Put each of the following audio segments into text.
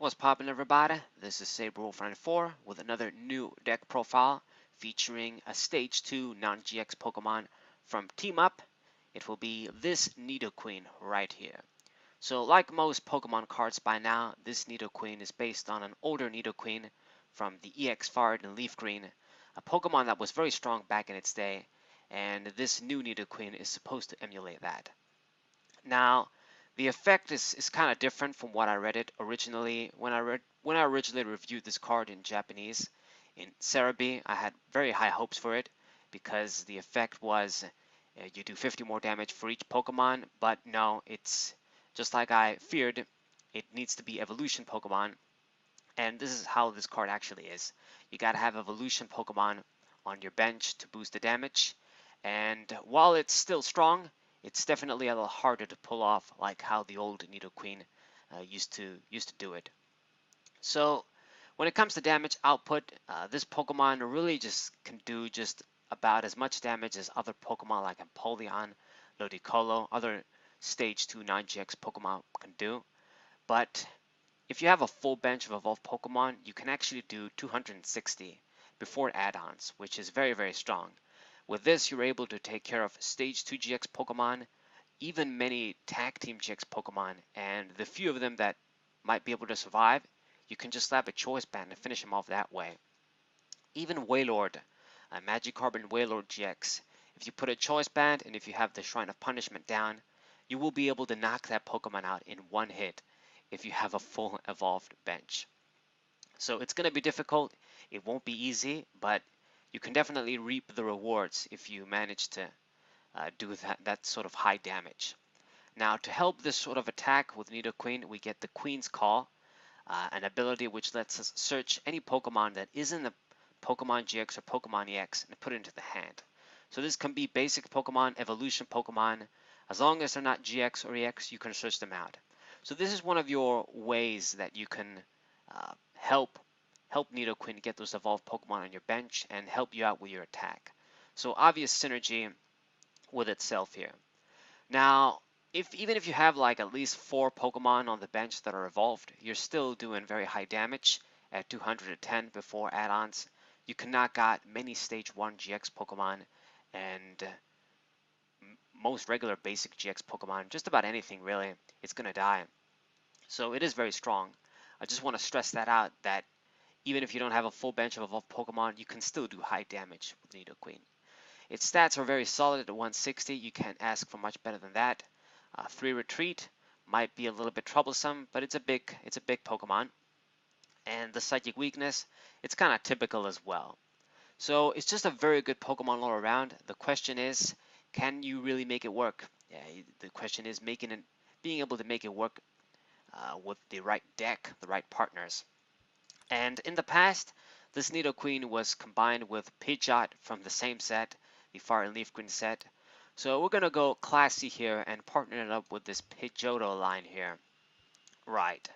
What's poppin', everybody? This is Saber94 with another new deck profile featuring a Stage 2 non-GX Pokemon from Team Up. It will be this Nidoqueen right here. So like most Pokemon cards by now, this Nidoqueen is based on an older Nidoqueen from the EX Fard and Leaf Green, a Pokemon that was very strong back in its day, and this new Nidoqueen is supposed to emulate that. Now, the effect is kind of different from what I read it originally. When I originally reviewed this card in Japanese in Cerebi, I had very high hopes for it because the effect was you do 50 more damage for each Pokemon, but no, it's just like I feared. It needs to be evolution Pokemon, and this is how this card actually is. You gotta have evolution Pokemon on your bench to boost the damage, and while it's still strong, it's definitely a little harder to pull off, like how the old Nidoqueen used to do it. So when it comes to damage output, this Pokemon really just can do just about as much damage as other Pokemon like Empoleon, Ludicolo, other Stage 2 9GX Pokemon can do. But if you have a full bench of evolved Pokemon, you can actually do 260 before add-ons, which is very, very strong. With this, you're able to take care of Stage 2 GX Pokemon, even many Tag Team GX Pokemon, and the few of them that might be able to survive, you can just slap a Choice Band and finish them off that way. Even Wailord, Magikarp and Wailord GX, if you put a Choice Band and if you have the Shrine of Punishment down, you will be able to knock that Pokemon out in one hit if you have a full evolved bench. So it's going to be difficult. It won't be easy, but you can definitely reap the rewards if you manage to do that sort of high damage. Now, to help this sort of attack with Nidoqueen, we get the Queen's Call, an ability which lets us search any Pokemon that isn't a Pokemon GX or Pokemon EX and put it into the hand. So this can be basic Pokemon, evolution Pokemon. As long as they're not GX or EX, you can search them out. So this is one of your ways that you can help Nidoqueen get those evolved Pokemon on your bench and help you out with your attack. So obvious synergy with itself here. Now, even if you have like at least 4 Pokemon on the bench that are evolved, you're still doing very high damage at 210 before add-ons. You can knock out many Stage 1 GX Pokemon and most regular basic GX Pokemon, just about anything really, it's going to die. So it is very strong. I just want to stress that out, that even if you don't have a full bench of evolved Pokemon, you can still do high damage with Nidoqueen. Its stats are very solid at 160. You can't ask for much better than that. 3 retreat might be a little bit troublesome, but it's a big Pokemon. And the psychic weakness, it's kind of typical as well. So it's just a very good Pokemon all around. The question is, can you really make it work? Yeah, the question is being able to make it work with the right deck, the right partners. And in the past, this Nidoqueen was combined with Pidgeot from the same set, the Fire and Leaf Green set. So we're going to go classy here and partner it up with this Pidgeotto line here. Right.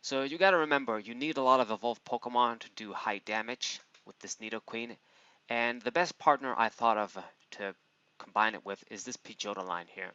So you got to remember, you need a lot of evolved Pokemon to do high damage with this Nidoqueen. And the best partner I thought of to combine it with is this Pidgeotto line here.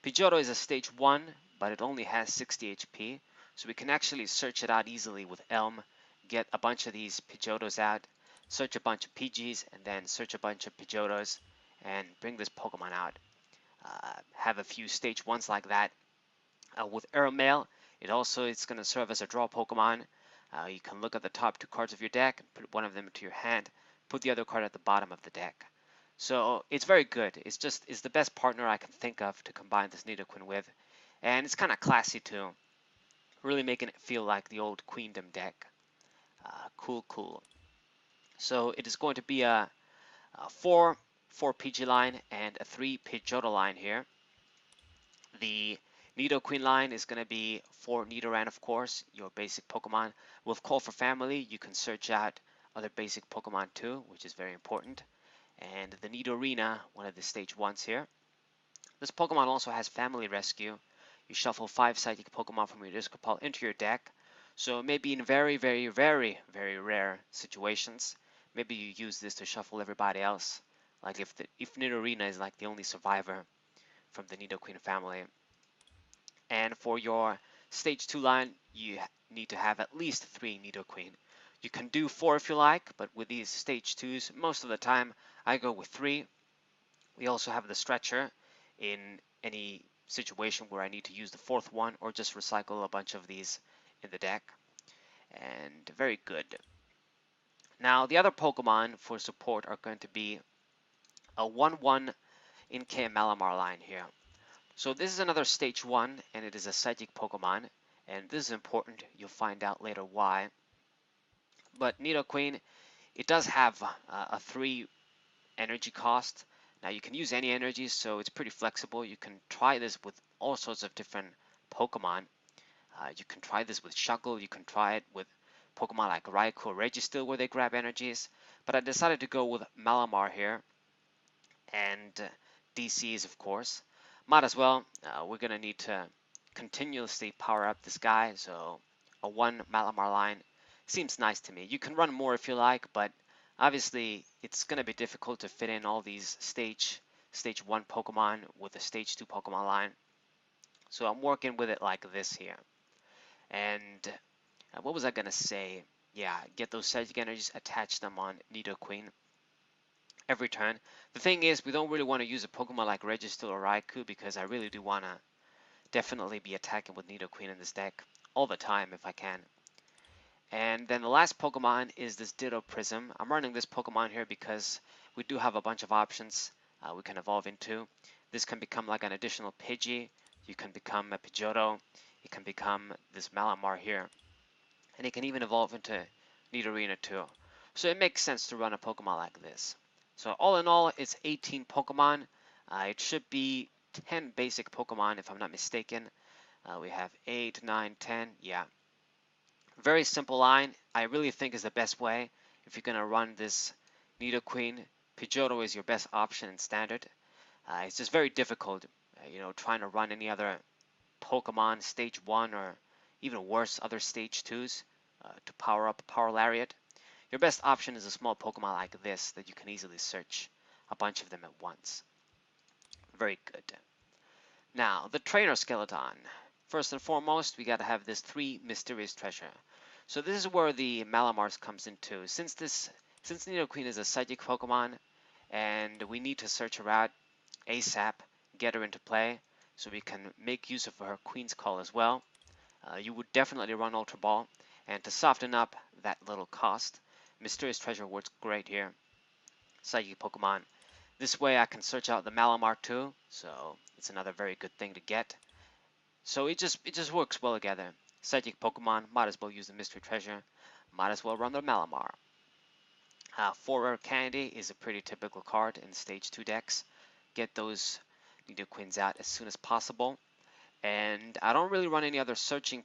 Pidgeotto is a stage 1, but it only has 60 HP. So we can actually search it out easily with Elm, get a bunch of these Pidgeottos out, search a bunch of Pidgeys, and then search a bunch of Pidgeottos, and bring this Pokemon out. Have a few stage 1s like that. With Aeromail, it's going to serve as a draw Pokemon. You can look at the top 2 cards of your deck and put one of them into your hand, put the other card at the bottom of the deck. So it's very good. It's the best partner I can think of to combine this Nidoqueen with. And it's kind of classy too. Really making it feel like the old Queendom deck. Cool. So it is going to be a 4 Pidgey line and a 3 Pidgeotto line here. The Nidoqueen line is going to be 4 Nidoran, of course, your basic Pokemon. With Call for Family, you can search out other basic Pokemon too, which is very important. And the Nidorina, one of the stage 1s here. This Pokemon also has Family Rescue. You shuffle 5 psychic Pokemon from your discard pile into your deck. So maybe in very rare situations, maybe you use this to shuffle everybody else. Like if Nidorina is like the only survivor from the Nidoqueen family. And for your stage 2 line, you need to have at least 3 Nidoqueen. You can do 4 if you like, but with these stage 2s, most of the time I go with 3. We also have the stretcher in any situation where I need to use the 4th one or just recycle a bunch of these in the deck. And very good. Now the other Pokemon for support are going to be a 1-1 Inkay Malamar line here. So this is another stage 1 and it is a psychic Pokemon, and this is important. You'll find out later why. But Nidoqueen, it does have a 3 energy cost. Now you can use any energy, so it's pretty flexible. You can try this with all sorts of different Pokemon. You can try this with Shuckle, you can try it with Pokemon like Raikou or Registeel where they grab energies. But I decided to go with Malamar here, and DCs of course. Might as well, we're going to need to continuously power up this guy, so a 1 Malamar line seems nice to me. You can run more if you like, but obviously it's going to be difficult to fit in all these stage 1 Pokemon with a stage 2 Pokemon line. So I'm working with it like this here. And what was I going to say? Yeah, get those psychic energies, attach them on Nidoqueen every turn. The thing is, we don't really want to use a Pokemon like Registeel or Raikou because I really do want to definitely be attacking with Nidoqueen in this deck all the time if I can. And then the last Pokemon is this Ditto Prism. I'm running this Pokemon here because we do have a bunch of options we can evolve into. This can become like an additional Pidgey. You can become a Pidgeotto. It can become this Malamar here. And it can even evolve into Nidorina too. So it makes sense to run a Pokemon like this. So all in all, it's 18 Pokemon. It should be 10 basic Pokemon if I'm not mistaken. We have 8, 9, 10, yeah. Very simple line. I really think is the best way. If you're going to run this Nidoqueen, Pidgeotto is your best option in standard. It's just very difficult, trying to run any other Pokemon stage 1 or even worse, other stage 2s to power up Power Lariat. Your best option is a small Pokemon like this that you can easily search a bunch of them at once. Very good. Now, the Trainer Skeleton. First and foremost, we got to have this 3 Mysterious Treasure. So this is where the Malamars comes into. Since Nidoqueen is a psychic Pokemon, and we need to search her out ASAP, get her into play, so we can make use of her Queen's Call as well. You would definitely run Ultra Ball, and to soften up that little cost, Mysterious Treasure works great here. Psychic Pokemon. This way I can search out the Malamar too, so it's another very good thing to get. So it just works well together. Psychic Pokemon, might as well use the Mystery Treasure, might as well run the Malamar. 4 Rare Candy is a pretty typical card in Stage 2 decks. Get those Nidoqueens out as soon as possible. And I don't really run any other searching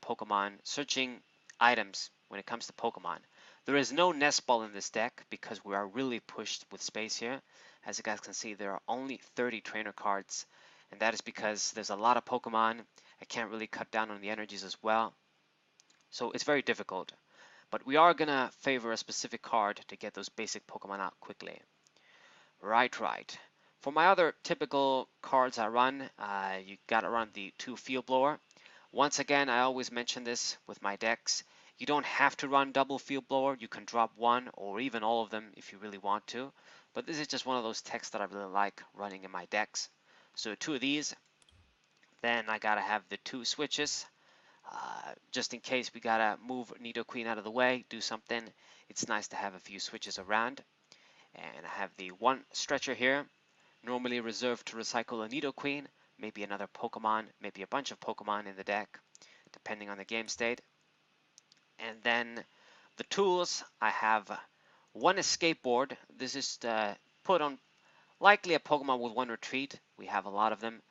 items when it comes to Pokemon. There is no Nest Ball in this deck because we are really pushed with space here. As you guys can see, there are only 30 trainer cards, and that is because there's a lot of Pokemon. I can't really cut down on the energies as well. So it's very difficult. But we are going to favor a specific card to get those basic Pokemon out quickly. Right. For my other typical cards I run, you gotta run the 2 Field Blower. Once again, I always mention this with my decks. You don't have to run double Field Blower. You can drop 1 or even all of them if you really want to. But this is just one of those techs that I really like running in my decks. So 2 of these. Then I gotta have the 2 switches. Just in case we gotta move Nidoqueen out of the way, do something. It's nice to have a few switches around. And I have the 1 stretcher here, normally reserved to recycle a Nidoqueen, maybe another Pokemon, maybe a bunch of Pokemon in the deck, depending on the game state. And then the tools, I have 1 escape board. This is to put on likely a Pokemon with 1 retreat. We have a lot of them.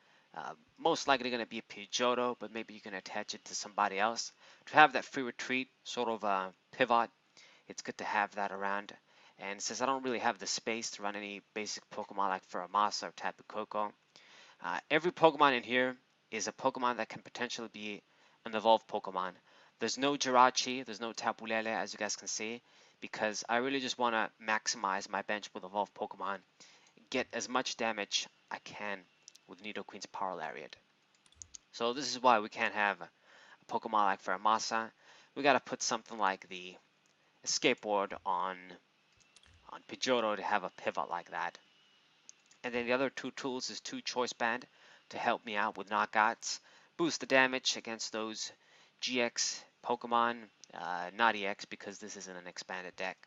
Most likely going to be a Pidgeotto, but maybe you can attach it to somebody else. To have that free retreat, sort of a pivot, it's good to have that around. And since I don't really have the space to run any basic Pokemon like Furamasa or Tapu Koko, every Pokemon in here is a Pokemon that can potentially be an evolved Pokemon. There's no Jirachi, there's no Tapu Lele, as you guys can see, because I really just want to maximize my bench with evolved Pokemon, get as much damage I can with Nidoqueen's Power Lariat. So this is why we can't have a Pokemon like Faramasa, we gotta put something like the skateboard on Pidgeotto to have a pivot like that. And then the other two tools is 2 Choice Band to help me out with knockouts, boost the damage against those GX Pokemon, not EX because this isn't an expanded deck.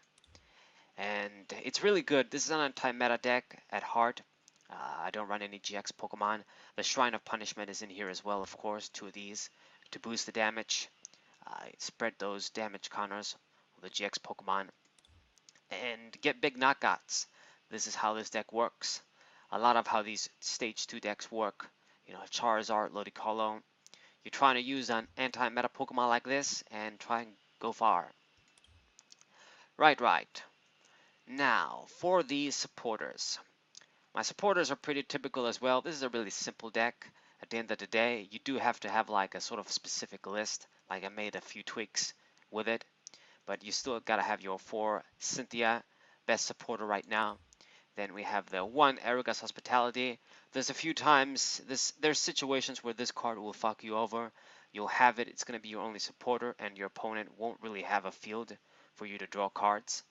And it's really good. This is an anti-meta deck at heart. I don't run any GX Pokemon. The Shrine of Punishment is in here as well, of course, 2 of these to boost the damage. Spread those damage counters with the GX Pokemon and get big knockouts. This is how this deck works. A lot of how these stage 2 decks work. You know, Charizard, Ludicolo. You're trying to use an anti-meta Pokemon like this and try and go far. Right. Now, for these supporters. My supporters are pretty typical as well. This is a really simple deck. At the end of the day, you do have to have like a sort of specific list. Like I made a few tweaks with it. But you still gotta have your 4 Cynthia, best supporter right now. Then we have the 1 Erica's Hospitality. There's a few times, there's situations where this card will fuck you over. You'll have it, it's gonna be your only supporter, and your opponent won't really have a field for you to draw cards.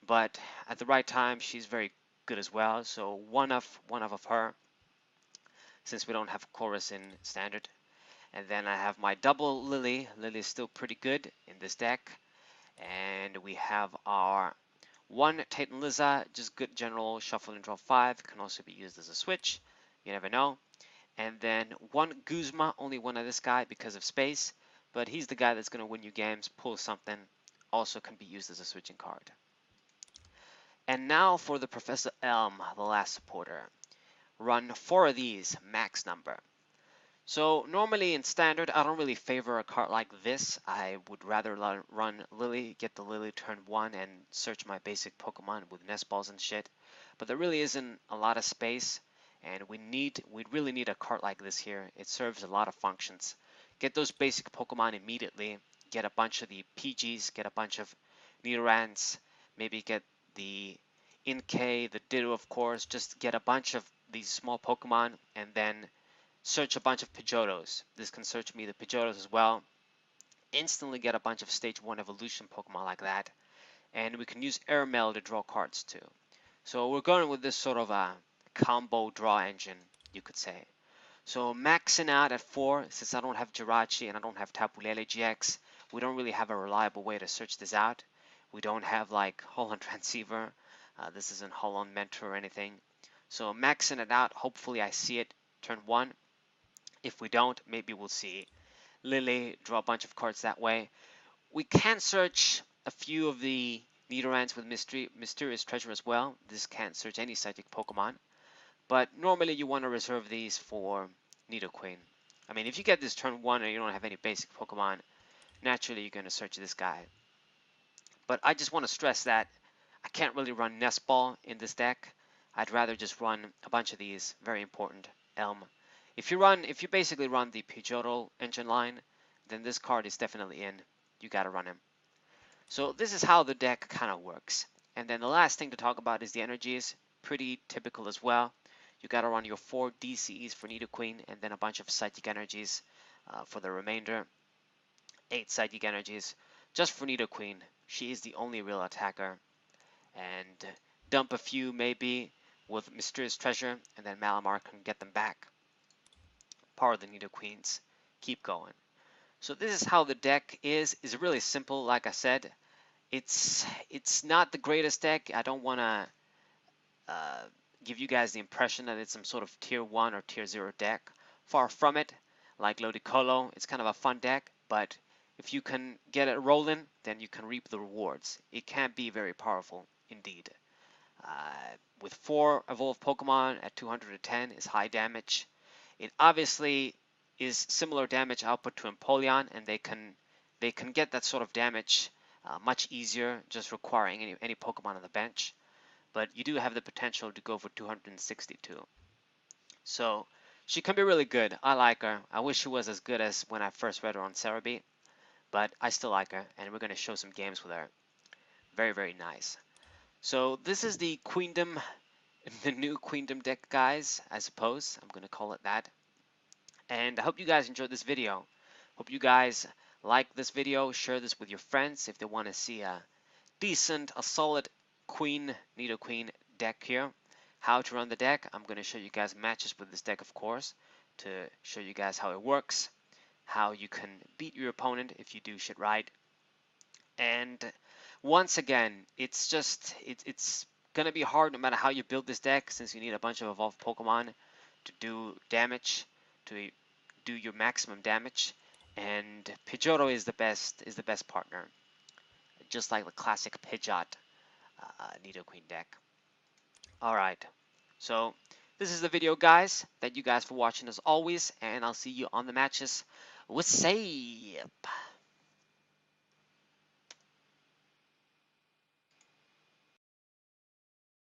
But at the right time, she's very good as well. So one of her, since we don't have Chorus in standard. And then I have my double Lily. Lily is still pretty good in this deck. And we have our 1 Titan Liza, just good general shuffle and draw 5. Can also be used as a switch. You never know. And then 1 Guzma, only 1 of this guy because of space. But he's the guy that's going to win you games, pull something. Also can be used as a switching card. And now for the Professor Elm, the last supporter. Run 4 of these, max number. So normally in standard, I don't really favor a card like this. I would rather run Lily, get the Lily turn 1 and search my basic Pokemon with nest balls and shit. But there really isn't a lot of space, and we really need a card like this here. It serves a lot of functions. Get those basic Pokemon immediately. Get a bunch of the PGs, get a bunch of Nidorans, maybe get the Inkay, the Ditto of course. Just get a bunch of these small Pokemon and then search a bunch of Pidgeotos. This can search me the Pidgeotos as well. Instantly get a bunch of stage 1 evolution Pokemon like that. And we can use Airmail to draw cards too. So we're going with this sort of a combo draw engine, you could say. So maxing out at 4, since I don't have Jirachi and I don't have Tapu Lele GX, we don't really have a reliable way to search this out. We don't have like Holon Transceiver. This isn't Holon Mentor or anything. So maxing it out, hopefully I see it turn 1. If we don't, maybe we'll see Lily draw a bunch of cards that way. We can search a few of the Nidorans with Mysterious Treasure as well. This can't search any psychic Pokemon. But normally you want to reserve these for Nidoqueen. I mean, if you get this turn 1 and you don't have any basic Pokemon, naturally you're going to search this guy. But I just want to stress that I can't really run Nest Ball in this deck. I'd rather just run a bunch of these, very important, Elm. If you basically run the Pidgeotto engine line, then this card is definitely in. You gotta run him. So this is how the deck kind of works. And then the last thing to talk about is the energies. Pretty typical as well. You gotta run your 4 DCEs for Nidoqueen and then a bunch of Psychic Energies for the remainder. 8 Psychic Energies just for Nidoqueen. She is the only real attacker. And dump a few maybe with Mysterious Treasure and then Malamar can get them back. Power the Nidoqueens. Keep going. So this is how the deck is. It's really simple, like I said. It's not the greatest deck. I don't want to give you guys the impression that it's some sort of tier 1 or tier 0 deck. Far from it. Like Ludicolo, it's kind of a fun deck, but if you can get it rolling, then you can reap the rewards. It can be very powerful indeed. With 4 evolved Pokemon at 210 is high damage. It obviously is similar damage output to Empoleon, and they can get that sort of damage much easier, just requiring any Pokemon on the bench. But you do have the potential to go for 262. So she can be really good. I like her. I wish she was as good as when I first read her on Cerebi, but I still like her, and we're going to show some games with her. Very, very nice. So this is the Queendom, the new Queendom deck, guys, I suppose. I'm going to call it that. And I hope you guys enjoyed this video. Hope you guys like this video. Share this with your friends if they want to see a solid Queen, Nidoqueen deck here. How to run the deck, I'm going to show you guys matches with this deck, of course, to show you guys how it works, how you can beat your opponent if you do shit right. And once again, it's gonna be hard no matter how you build this deck, since you need a bunch of evolved Pokemon to do damage, to do your maximum damage. And Pidgeotto is the best partner, just like the classic Pidgeot Nidoqueen deck. All right, so this is the video, guys. Thank you guys for watching as always, and I'll see you on the matches. What's up?